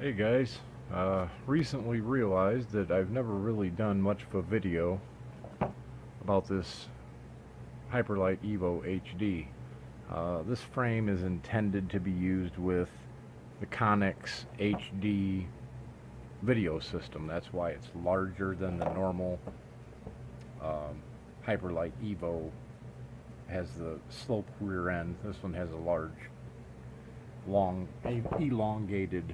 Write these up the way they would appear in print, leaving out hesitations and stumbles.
Hey guys, recently realized that I've never really done much of a video about this Hyperlite EVo HD. This frame is intended to be used with the Connex HD video system. That's why it's larger than the normal Hyperlite EVo. Has the sloped rear end. This one has a large, long, elongated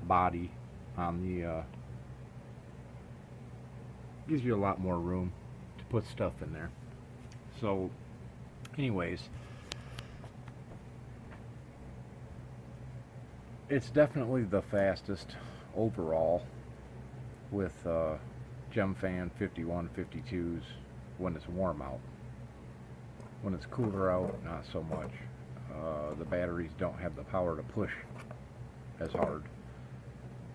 body on the gives you a lot more room to put stuff in there. So anyways, it's definitely the fastest overall with GemFan 5152s when it's warm out. When it's cooler out, not so much. The batteries don't have the power to push as hard.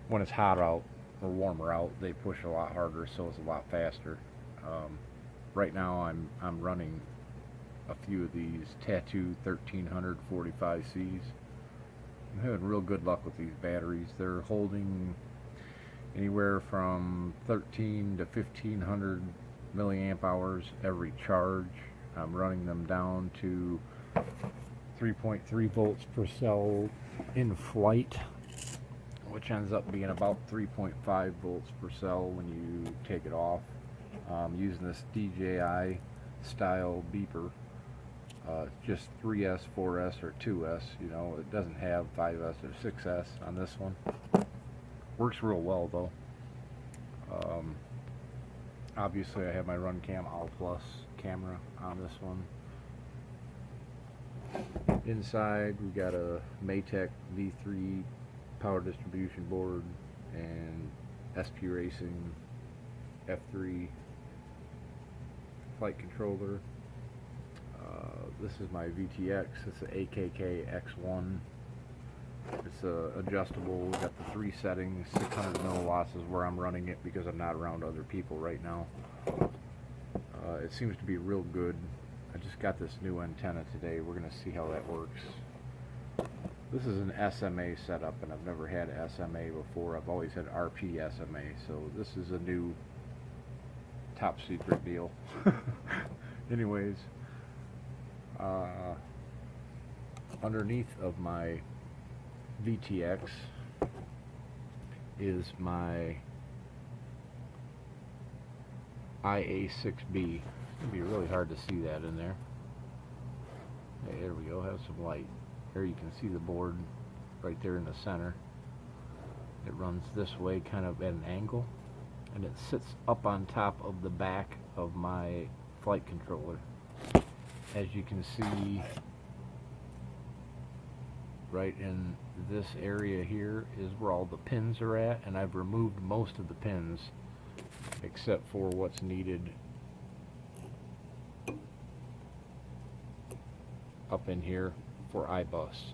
When it's hot out or warmer out, they push a lot harder, so it's a lot faster. Right now I'm running a few of these Tattoo 1300 45Cs. I'm having real good luck with these batteries. They're holding anywhere from 13 to 1500 milliamp hours every charge. I'm running them down to 3.3 volts per cell in flight, which ends up being about 3.5 volts per cell when you take it off. Using this DJI style beeper. Just 3S, 4S, or 2S. You know, it doesn't have 5S or 6S on this one. Works real well though. Obviously I have my RunCam All Plus camera on this one. Inside we got a Maytech V3 power distribution board and SP Racing F3 flight controller. This is my VTX. It's an AKK X1. It's adjustable. We've got the 3 settings. 600 milliwatts is where I'm running it because I'm not around other people right now. It seems to be real good. I just got this new antenna today. We're going to see how that works. This is an SMA setup, and I've never had SMA before. I've always had RP SMA, so this is a new top secret deal. Anyways, underneath of my VTX is my IA6B. It'd be really hard to see that in there. Hey, there we go. Have some light. There you can see the board right there in the center. It runs this way, kind of at an angle, and it sits up on top of the back of my flight controller. As you can see, right in this area here is where all the pins are at, and I've removed most of the pins except for what's needed up in here for iBus.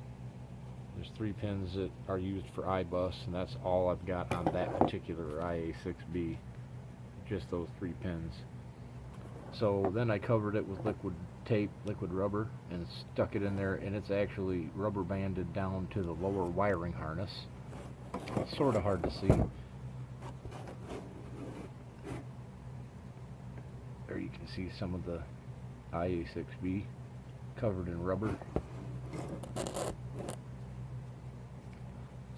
There's 3 pins that are used for iBus, and that's all I've got on that particular IA6B, just those 3 pins. So then I covered it with liquid tape, liquid rubber, and stuck it in there, and it's actually rubber banded down to the lower wiring harness. It's sort of hard to see. There you can see some of the IA6B covered in rubber.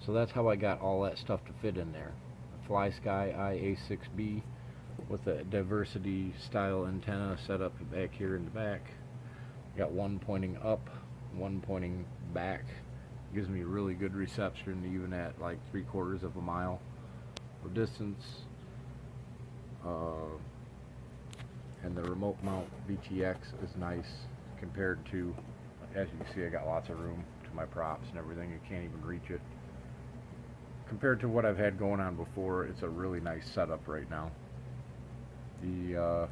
So that's how I got all that stuff to fit in there. A FlySky IA6B with a diversity style antenna set up back here in the back. Got one pointing up, one pointing back. Gives me really good reception even at like 3/4 of a mile of distance. And the remote mount VTX is nice compared to, as you can see, I got lots of room to my props and everything. You can't even reach it. Compared to what I've had going on before, it's a really nice setup right now. The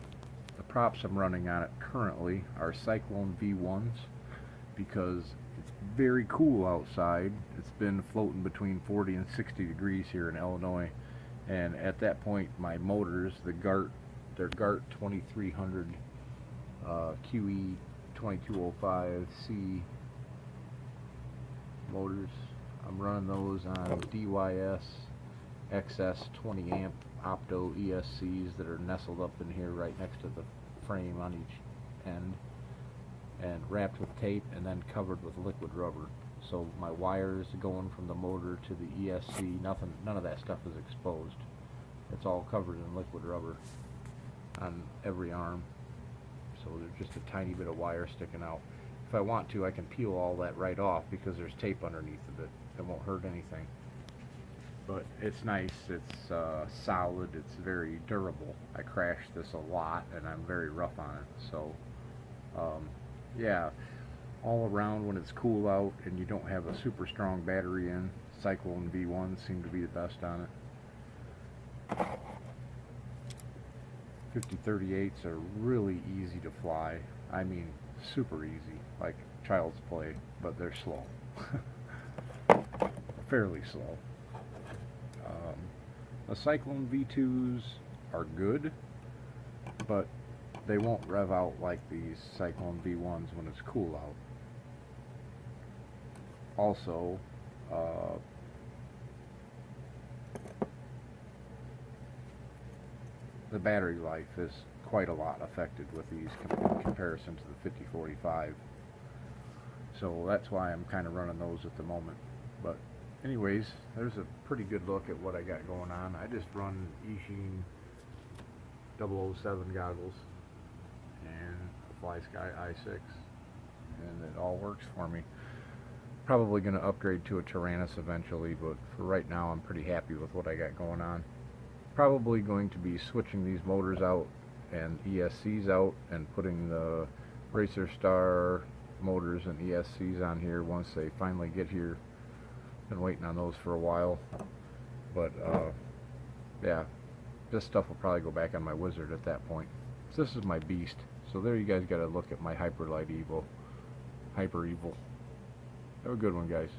props I'm running on it currently are Cyclone V1s because it's very cool outside. It's been floating between 40 and 60 degrees here in Illinois, and at that point my motors, they're GART 2300 QE 2205C motors. I'm running those on DYS XS 20 amp opto ESCs that are nestled up in here right next to the frame on each end, and wrapped with tape and then covered with liquid rubber. So my wires going from the motor to the ESC, none of that stuff is exposed. It's all covered in liquid rubber on every arm. So there's just a tiny bit of wire sticking out. If I want to, I can peel all that right off because there's tape underneath of it. It won't hurt anything. But it's nice, it's solid, it's very durable. I crashed this a lot and I'm very rough on it. So yeah, all around when it's cool out and you don't have a super strong battery in, Cyclone V1s seem to be the best on it. 5038s are really easy to fly. I mean, super easy, like child's play, but they're slow. Fairly slow. The Cyclone V2s are good, but they won't rev out like these Cyclone V1s when it's cool out. Also, the battery life is quite a lot affected with these in comparison to the 5045. So that's why I'm kind of running those at the moment. But anyways, there's a pretty good look at what I got going on. I just run Eachine 007 goggles and a FlySky i6, and it all works for me. Probably going to upgrade to a Tyrannus eventually, but for right now I'm pretty happy with what I got going on. Probably going to be switching these motors out and ESCs out and putting the Racer Star motors and ESCs on here once they finally get here. Been waiting on those for a while, but yeah, this stuff will probably go back on my Wizard at that point. So this is my beast. So there you guys got to look at my Hyperlite EVo, Hyper EVo. Have a good one, guys.